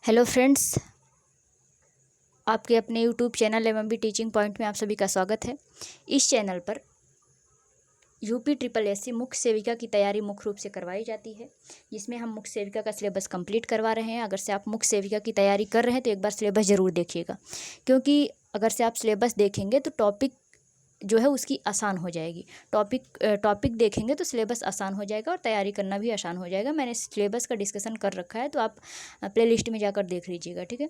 Hello friends, आपके अपने YouTube channel MMB teaching point में आप सभी का स्वागत है। इस चैनल पर यूपी ट्रिपल एससी मुख्य सेविका की तैयारी मुख्य रूप से करवाई जाती है, जिसमें हम मुख्य सेविका का सिलेबस कंप्लीट करवा रहे हैं। अगर से आप मुख्य सेविका की तैयारी कर रहे हैं तो एक बार सिलेबस ज़रूर देखिएगा, क्योंकि अगर से आप सिलेबस देखेंगे तो टॉपिक जो है उसकी आसान हो जाएगी। टॉपिक देखेंगे तो सिलेबस आसान हो जाएगा और तैयारी करना भी आसान हो जाएगा। मैंने सिलेबस का डिस्कशन कर रखा है, तो आप प्लेलिस्ट में जाकर देख लीजिएगा, ठीक है।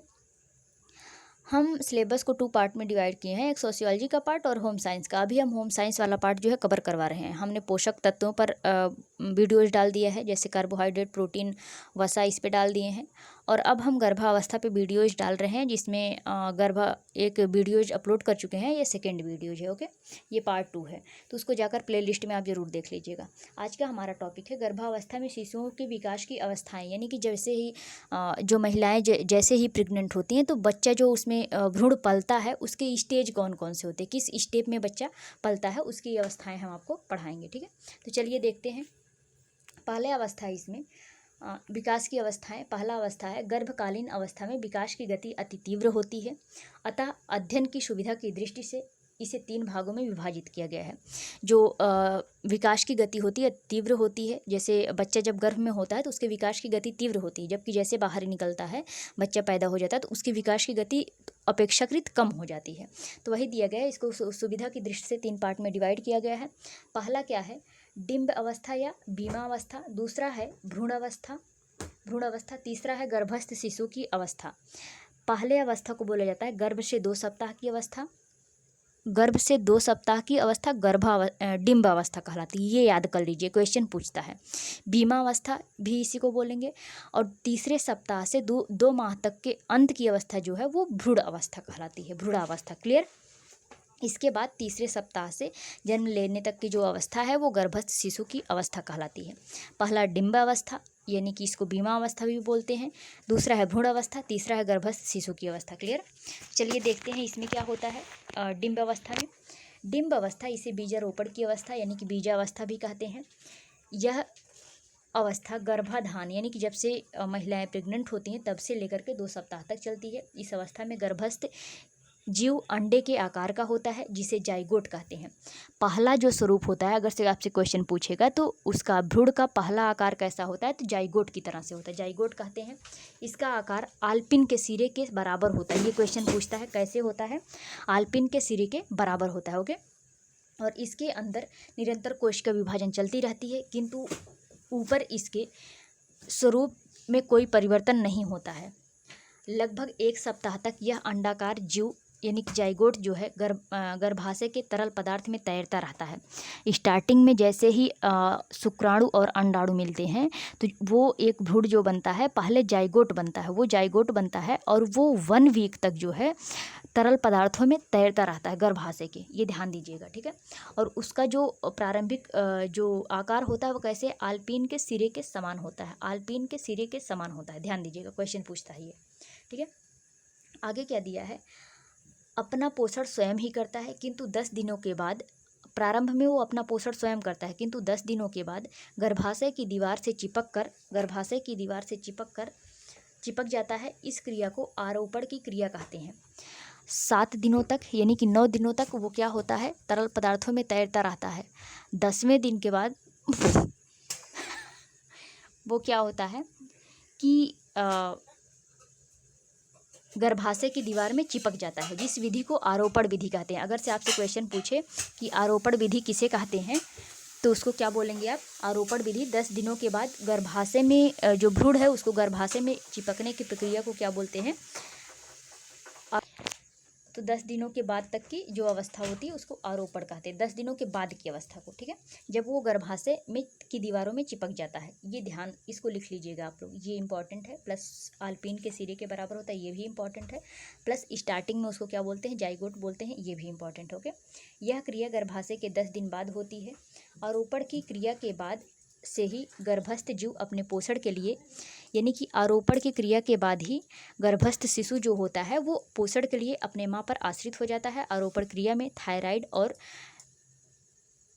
हम सिलेबस को 2 पार्ट में डिवाइड किए हैं, एक सोशियोलॉजी का पार्ट और होम साइंस का। अभी हम होम साइंस वाला पार्ट जो है कवर करवा रहे हैं। हमने पोषक तत्वों पर वीडियोज डाल दिया है, जैसे कार्बोहाइड्रेट, प्रोटीन, वसा, इस पे डाल दिए हैं। और अब हम गर्भावस्था पे वीडियोज डाल रहे हैं, जिसमें एक वीडियोज अपलोड कर चुके हैं, ये सेकेंड वीडियोज है, ओके। ये पार्ट 2 है, तो उसको जाकर प्लेलिस्ट में आप ज़रूर देख लीजिएगा। आज का हमारा टॉपिक है गर्भावस्था में शिशुओं के विकास की अवस्थाएँ, यानी कि जैसे ही जो महिलाएं जैसे ही प्रेग्नेंट होती हैं तो बच्चा जो उसमें भ्रूण पलता है, उसके स्टेज कौन कौन से होते हैं, किस स्टेप में बच्चा पलता है, उसकी अवस्थाएं हम आपको पढ़ाएंगे, ठीक है। तो चलिए देखते हैं। पहले अवस्था इसमें विकास की अवस्थाएं। पहला अवस्था है गर्भकालीन अवस्था में विकास की गति अति तीव्र होती है, अतः अध्ययन की सुविधा की दृष्टि से इसे 3 भागों में विभाजित किया गया है। जो विकास की गति होती है तीव्र होती है, जैसे बच्चा जब गर्भ में होता है तो उसके विकास की गति तीव्र होती है, जबकि जैसे बाहर निकलता है, बच्चा पैदा हो जाता है, तो उसकी विकास की गति अपेक्षाकृत कम हो जाती है। तो वही दिया गया है, इसको सुविधा की दृष्टि से 3 पार्ट में डिवाइड किया गया है। पहला क्या है, डिंब अवस्था या बीमावस्था। दूसरा है भ्रूण अवस्था। तीसरा है गर्भस्थ शिशु की अवस्था। पहले अवस्था को बोला जाता है गर्भ से 2 सप्ताह की अवस्था। गर्भ से 2 सप्ताह की अवस्था डिंब अवस्था कहलाती है, ये याद कर लीजिए, क्वेश्चन पूछता है। बीमावस्था भी इसी को बोलेंगे। और तीसरे सप्ताह से 2 माह तक के अंत की अवस्था जो है वो भ्रूण अवस्था कहलाती है, भ्रूणावस्था। क्लियर। इसके बाद तीसरे सप्ताह से जन्म लेने तक की जो अवस्था है वो गर्भस्थ शिशु की अवस्था कहलाती है। पहला डिंब अवस्था, यानी कि इसको बीमा अवस्था भी बोलते हैं। दूसरा है भ्रूण अवस्था। तीसरा है गर्भस्थ शिशु की अवस्था। क्लियर। चलिए देखते हैं इसमें क्या होता है। डिंब अवस्था में, डिंब अवस्था इसे बीजारोपण की अवस्था यानी कि बीजावस्था भी कहते हैं। यह अवस्था गर्भाधान यानी कि जब से महिलाएं प्रेग्नेंट होती हैं तब से लेकर के 2 सप्ताह तक चलती है। इस अवस्था में गर्भस्थ जीव अंडे के आकार का होता है, जिसे जाइगोट कहते हैं। पहला जो स्वरूप होता है, अगर से आपसे क्वेश्चन पूछेगा तो उसका भ्रूण का पहला आकार कैसा होता है, तो जाइगोट की तरह से होता है, जाइगोट कहते हैं। इसका आकार आल्पिन के सिरे के बराबर होता है। ये क्वेश्चन पूछता है कैसे होता है, आल्पिन के सिरे के बराबर होता है, ओके। और इसके अंदर निरंतर कोश का विभाजन चलती रहती है, किंतु ऊपर इसके स्वरूप में कोई परिवर्तन नहीं होता है। लगभग 1 सप्ताह तक यह अंडाकार जीव यानी कि जाइगोट जो है गर्भाशय के तरल पदार्थ में तैरता रहता है। स्टार्टिंग में जैसे ही शुक्राणु और अंडाणु मिलते हैं तो वो एक भ्रूण जो बनता है, पहले जाइगोट बनता है, वो जाइगोट बनता है और वो 1 वीक तक जो है तरल पदार्थों में तैरता रहता है गर्भाशय के। ये ध्यान दीजिएगा, ठीक है। और उसका जो प्रारंभिक जो आकार होता है वो कैसे, आल्पिन के सिरे के समान होता है, आल्पिन के सिरे के समान होता है। ध्यान दीजिएगा, क्वेश्चन पूछता है ये, ठीक है। आगे क्या दिया है, अपना पोषण स्वयं ही करता है, किंतु 10 दिनों के बाद, प्रारंभ में वो अपना पोषण स्वयं करता है, किंतु 10 दिनों के बाद गर्भाशय की दीवार से चिपक जाता है। इस क्रिया को आरोपण की क्रिया कहते हैं। 7 दिनों तक यानी कि 9 दिनों तक वो क्या होता है, तरल पदार्थों में तैरता रहता है। 10वें दिन के बाद वो क्या होता है कि गर्भाशय की दीवार में चिपक जाता है, जिस विधि को आरोपण विधि कहते हैं। अगर से आपसे क्वेश्चन पूछे कि आरोपण विधि किसे कहते हैं, तो उसको क्या बोलेंगे आप, आरोपण विधि। 10 दिनों के बाद गर्भाशय में जो भ्रूण है उसको गर्भाशय में चिपकने की प्रक्रिया को क्या बोलते हैं, तो 10 दिनों के बाद तक की जो अवस्था होती है उसको आरोपण कहते हैं, 10 दिनों के बाद की अवस्था को, ठीक है, जब वो गर्भाशय में की दीवारों में चिपक जाता है। ये ध्यान, इसको लिख लीजिएगा आप लोग, ये इंपॉर्टेंट है। प्लस आल्पिन के सिरे के बराबर होता है, ये भी इंपॉर्टेंट है। प्लस स्टार्टिंग में उसको क्या बोलते हैं, जाइगोट बोलते हैं, ये भी इंपॉर्टेंट है, ओके। यह क्रिया गर्भाशय के 10 दिन बाद होती है। आरोपण की क्रिया के बाद से ही गर्भस्थ जीव अपने पोषण के लिए, यानी कि आरोपण की क्रिया के बाद ही गर्भस्थ शिशु जो होता है वो पोषण के लिए अपने माँ पर आश्रित हो जाता है। आरोपण क्रिया में थायराइड और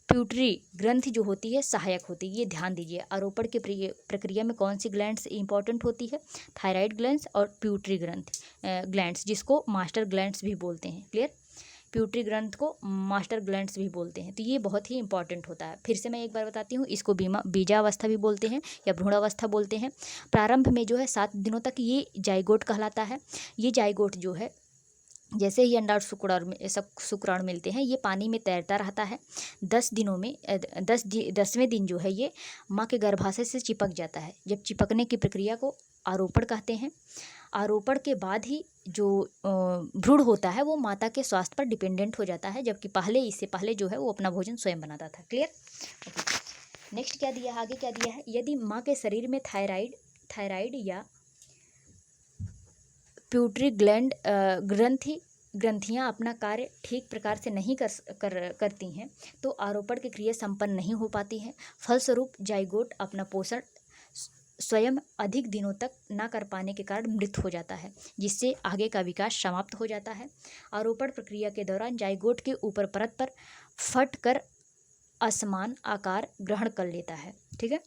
प्यूटरी ग्रंथि जो होती है सहायक होती है, ये ध्यान दीजिए। आरोपण की प्रक्रिया में कौन सी ग्लैंड्स इंपॉर्टेंट होती है? थायराइड ग्लैंड्स और प्यूटरी ग्लैंड्स, जिसको मास्टर ग्लैंड्स भी बोलते हैं। क्लियर? प्यूटरी ग्रंथ को मास्टर ग्लैंड्स भी बोलते हैं। तो ये बहुत ही इंपॉर्टेंट होता है। फिर से मैं एक बार बताती हूँ, इसको बीजावस्था भी बोलते हैं या भ्रूणावस्था बोलते हैं। प्रारंभ में जो है 7 दिनों तक ये जाइगोट कहलाता है। ये जाइगोट जो है जैसे ही अंडा और शुक्राणु मिलते हैं, ये पानी में तैरता रहता है। 10 दिनों में 10वें दिन जो है ये माँ के गर्भाशय से चिपक जाता है। जब चिपकने की प्रक्रिया को आरोपण कहते हैं। आरोपण के बाद ही जो भ्रूण होता है वो माता के स्वास्थ्य पर डिपेंडेंट हो जाता है, जबकि इससे पहले जो है वो अपना भोजन स्वयं बनाता था। क्लियर? नेक्स्ट क्या दिया है, आगे क्या दिया है? यदि माँ के शरीर में थायराइड या प्यूटरी ग्रंथियाँ अपना कार्य ठीक प्रकार से नहीं करती हैं, तो आरोपण की क्रिया संपन्न नहीं हो पाती है। फलस्वरूप जाइगोट अपना पोषण स्वयं अधिक दिनों तक न कर पाने के कारण मृत हो जाता है, जिससे आगे का विकास समाप्त हो जाता है। आरोपण प्रक्रिया के दौरान जाइगोट के ऊपर परत पर फट कर असमान आकार ग्रहण कर लेता है। ठीक है?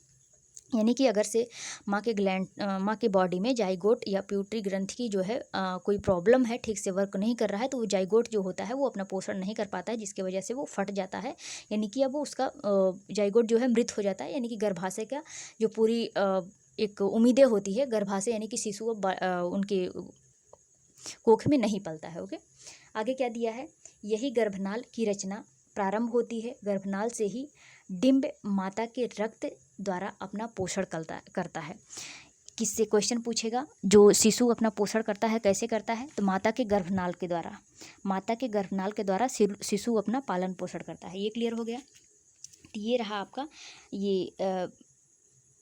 यानी कि अगर से माँ के बॉडी में जाइगोट या प्यूटरी ग्रंथि की जो है कोई प्रॉब्लम है, ठीक से वर्क नहीं कर रहा है, तो वो जाइगोट जो होता है वो अपना पोषण नहीं कर पाता है, जिसकी वजह से वो फट जाता है। यानी कि अब वो उसका जाइगोट जो है मृत हो जाता है। यानी कि गर्भाशय का जो पूरी एक उम्मीदें होती है, गर्भाशय यानी कि शिशु उनके कोख में नहीं पलता है। ओके, आगे क्या दिया है? यही गर्भनाल की रचना प्रारंभ होती है। गर्भनाल से ही डिंब माता के रक्त द्वारा अपना पोषण करता है। किससे क्वेश्चन पूछेगा? जो शिशु अपना पोषण करता है कैसे करता है? तो माता के गर्भनाल के द्वारा। माता के गर्भनाल के द्वारा शिशु अपना पालन पोषण करता है। ये क्लियर हो गया? तो ये रहा आपका ये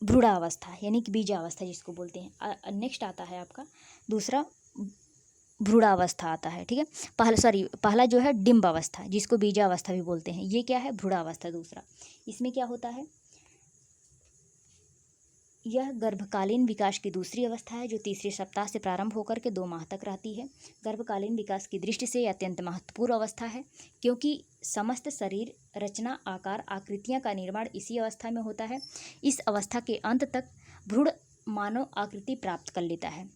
भ्रूणावस्था यानी कि बीजावस्था जिसको बोलते हैं। नेक्स्ट आता है आपका दूसरा भ्रूणावस्था आता है। ठीक है? पहला जो है डिंबावस्था, जिसको बीजावस्था भी बोलते हैं। ये क्या है? भ्रूणावस्था दूसरा। इसमें क्या होता है? यह गर्भकालीन विकास की दूसरी अवस्था है, जो तीसरे सप्ताह से प्रारंभ होकर के 2 माह तक रहती है। गर्भकालीन विकास की दृष्टि से यह अत्यंत महत्वपूर्ण अवस्था है, क्योंकि समस्त शरीर रचना, आकार, आकृतियां का निर्माण इसी अवस्था में होता है। इस अवस्था के अंत तक भ्रूण मानव आकृति प्राप्त कर लेता है।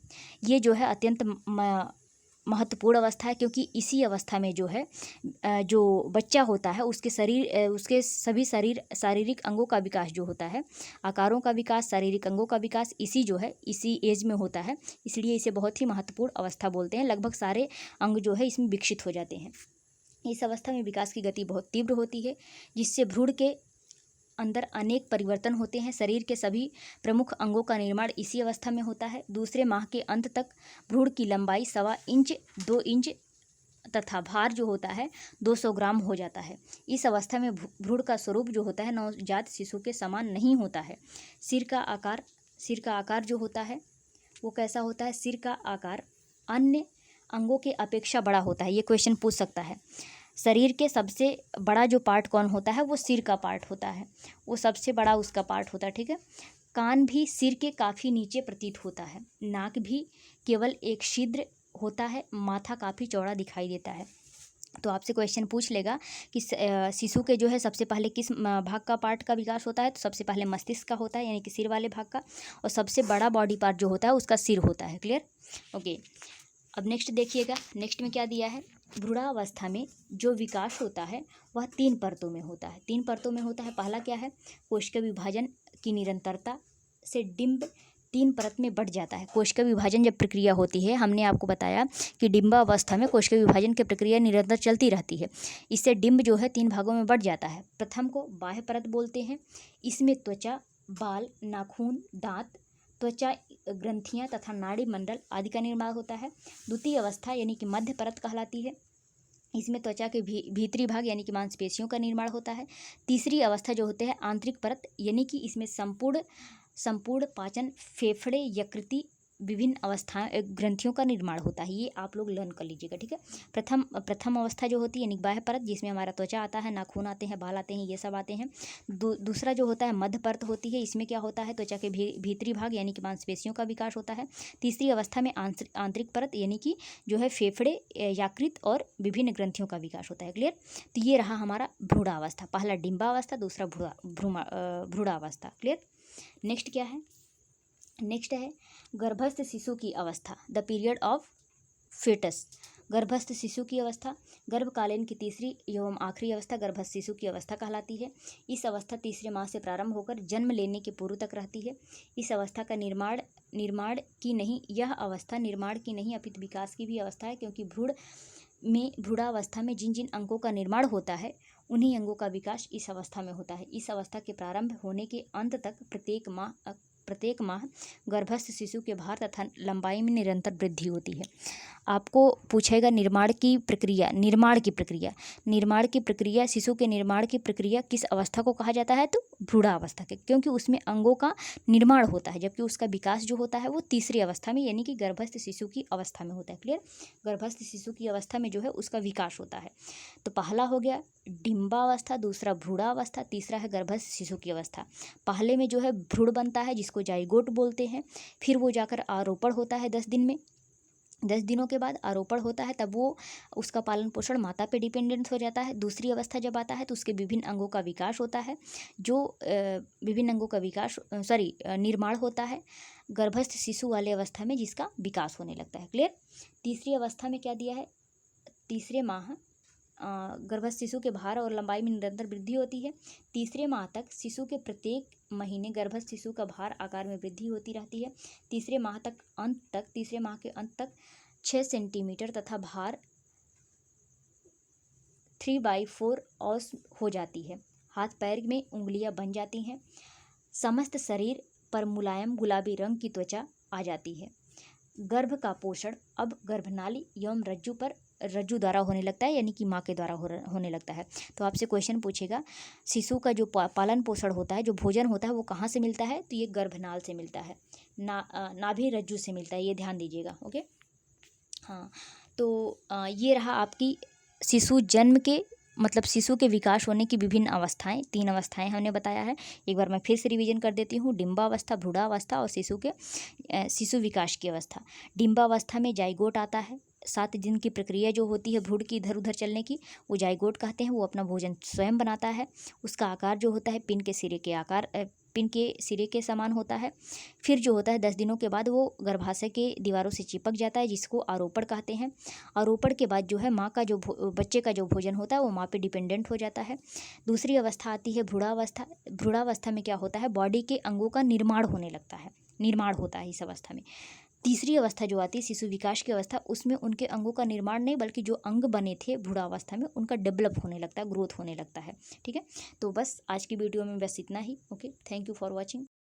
ये जो है अत्यंत महत्वपूर्ण अवस्था है, क्योंकि इसी अवस्था में जो है जो बच्चा होता है उसके सभी शारीरिक अंगों का विकास जो होता है, आकारों का विकास, शारीरिक अंगों का विकास इसी एज में होता है। इसलिए इसे बहुत ही महत्वपूर्ण अवस्था बोलते हैं। लगभग सारे अंग जो है इसमें विकसित हो जाते हैं। इस अवस्था में विकास की गति बहुत तीव्र होती है, जिससे भ्रूण के अंदर अनेक परिवर्तन होते हैं। शरीर के सभी प्रमुख अंगों का निर्माण इसी अवस्था में होता है। दूसरे माह के अंत तक भ्रूण की लंबाई 1.25 इंच 2 इंच तथा भार जो होता है 200 ग्राम हो जाता है। इस अवस्था में भ्रूण का स्वरूप जो होता है नवजात शिशु के समान नहीं होता है। सिर का आकार जो होता है वो कैसा होता है? सिर का आकार अन्य अंगों के अपेक्षा बड़ा होता है। ये क्वेश्चन पूछ सकता है। शरीर के सबसे बड़ा जो पार्ट कौन होता है? वो सिर का पार्ट होता है, वो सबसे बड़ा उसका पार्ट होता है। ठीक है? कान भी सिर के काफ़ी नीचे प्रतीत होता है। नाक भी केवल एक छिद्र होता है। माथा काफ़ी चौड़ा दिखाई देता है। तो आपसे क्वेश्चन पूछ लेगा कि शिशु के जो है सबसे पहले किस भाग का पार्ट का विकास होता है? तो सबसे पहले मस्तिष्क का होता है, यानी कि सिर वाले भाग का, और सबसे बड़ा बॉडी पार्ट जो होता है उसका सिर होता है। क्लियर? ओके, अब नेक्स्ट देखिएगा। नेक्स्ट में क्या दिया है? भ्रूणावस्था में जो विकास होता है वह 3 परतों में होता है। 3 परतों में होता है। पहला क्या है? कोशिका विभाजन की निरंतरता से डिंब 3 परत में बढ़ जाता है। कोशिका विभाजन जब प्रक्रिया होती है, हमने आपको बताया कि डिंबावस्था में कोशिका विभाजन की प्रक्रिया निरंतर चलती रहती है। इससे डिंब जो है 3 भागों में बढ़ जाता है। प्रथम को बाह्य परत बोलते हैं। इसमें त्वचा, बाल, नाखून, दांत, त्वचा ग्रंथियां तथा नाड़ी मंडल आदि का निर्माण होता है। द्वितीय अवस्था यानी कि मध्य परत कहलाती है। इसमें त्वचा के भीतरी भाग यानी कि मांसपेशियों का निर्माण होता है। तीसरी अवस्था जो होते हैं आंतरिक परत, यानी कि इसमें संपूर्ण पाचन, फेफड़े, यकृति, विभिन्न अवस्थाएं ग्रंथियों का निर्माण होता है। ये आप लोग लर्न कर लीजिएगा, ठीक है। प्रथम अवस्था जो होती है यानी बाह्य परत, जिसमें हमारा त्वचा आता है, नाखून आते हैं, बाल आते हैं, ये सब आते हैं। दूसरा जो होता है मध्य परत होती है, इसमें क्या होता है, त्वचा के भीतरी भाग यानी कि मांसपेशियों का विकास होता है। तीसरी अवस्था में आंतरिक परत यानी कि जो है फेफड़े, यकृत और विभिन्न ग्रंथियों का विकास होता है। क्लियर। तो ये रहा हमारा भ्रूणावस्था, पहला डिंबावस्था, दूसरा भ्रूणावस्था। क्लियर। नेक्स्ट क्या है, नेक्स्ट है गर्भस्थ शिशु की अवस्था, द पीरियड ऑफ फेटस। गर्भस्थ शिशु की अवस्था गर्भकालीन की तीसरी एवं आखिरी अवस्था गर्भस्थ शिशु की अवस्था कहलाती है। इस अवस्था तीसरे माह से प्रारंभ होकर जन्म लेने के पूर्व तक रहती है। इस अवस्था का निर्माण की नहीं अपितु विकास की भी अवस्था है, क्योंकि भ्रूणावस्था में जिन जिन अंगों का निर्माण होता है उन्हीं अंगों का विकास इस अवस्था में होता है। इस अवस्था के प्रारंभ होने के अंत तक प्रत्येक माह गर्भस्थ शिशु के भार तथा लंबाई में निरंतर वृद्धि होती है। आपको पूछेगा निर्माण की प्रक्रिया शिशु के निर्माण की प्रक्रिया किस अवस्था को कहा जाता है, तो भ्रूणावस्था के, क्योंकि उसमें अंगों का निर्माण होता है, जबकि उसका विकास जो होता है वो तीसरी अवस्था में यानी कि गर्भस्थ शिशु की अवस्था में होता है। क्लियर। गर्भस्थ शिशु की अवस्था में जो है उसका विकास होता है। तो पहला हो गया डिंबावस्था, दूसरा भ्रूणावस्था, तीसरा है गर्भस्थ शिशु की अवस्था। पहले में जो है भ्रूण बनता है जिसको जाइगोट बोलते हैं, फिर वो जाकर आरोपण होता है 10 दिन में, 10 दिनों के बाद आरोपण होता है, तब वो उसका पालन पोषण माता पे डिपेंडेंट हो जाता है। दूसरी अवस्था जब आता है तो उसके विभिन्न अंगों का विकास होता है, जो विभिन्न अंगों का निर्माण होता है गर्भस्थ शिशु वाले अवस्था में, जिसका विकास होने लगता है। क्लियर। तीसरी अवस्था में क्या दिया है, तीसरे माह गर्भस्थ शिशु के भार और लंबाई में निरंतर वृद्धि होती है। तीसरे माह तक शिशु के प्रत्येक महीने गर्भस्थ शिशु का भार आकार में वृद्धि होती रहती है। तीसरे माह के अंत तक 6 सेंटीमीटर तथा भार 3/4 औंस हो जाती है। हाथ पैर में उंगलियां बन जाती हैं। समस्त शरीर पर मुलायम गुलाबी रंग की त्वचा आ जाती है। गर्भ का पोषण अब गर्भनाली एवं रज्जु द्वारा होने लगता है, यानी कि माँ के द्वारा होने लगता है। तो आपसे क्वेश्चन पूछेगा शिशु का जो पालन पोषण होता है, जो भोजन होता है, वो कहाँ से मिलता है, तो ये गर्भनाल से मिलता है, नाभि रज्जु से मिलता है, ये ध्यान दीजिएगा। ओके। हाँ, तो ये रहा आपकी शिशु जन्म के शिशु के विकास होने की विभिन्न अवस्थाएं, 3 अवस्थाएं हमने बताया है। एक बार मैं फिर से रिवीजन कर देती हूँ। डिंबावस्था, भ्रूणावस्था और शिशु विकास की अवस्था। डिंबावस्था में जाइगोट आता है। 7 दिन की प्रक्रिया जो होती है भ्रूण की इधर उधर चलने की, वो जाइगोट कहते हैं। वो अपना भोजन स्वयं बनाता है। उसका आकार जो होता है पिन के सिरे के समान होता है। फिर जो होता है 10 दिनों के बाद वो गर्भाशय के दीवारों से चिपक जाता है, जिसको आरोपण कहते हैं। आरोपण के बाद जो है माँ का बच्चे का जो भोजन होता है वो माँ पे डिपेंडेंट हो जाता है। दूसरी अवस्था आती है भ्रूणावस्था। भ्रूणावस्था में क्या होता है, बॉडी के अंगों का निर्माण होता है इस अवस्था में। तीसरी अवस्था जो आती है शिशु विकास की अवस्था, उसमें उनके अंगों का निर्माण नहीं, बल्कि जो अंग बने थे भ्रूणावस्था में उनका डेवलप होने लगता है, ग्रोथ होने लगता है। ठीक है। तो बस आज की वीडियो में बस इतना ही। Okay, thank you for watching.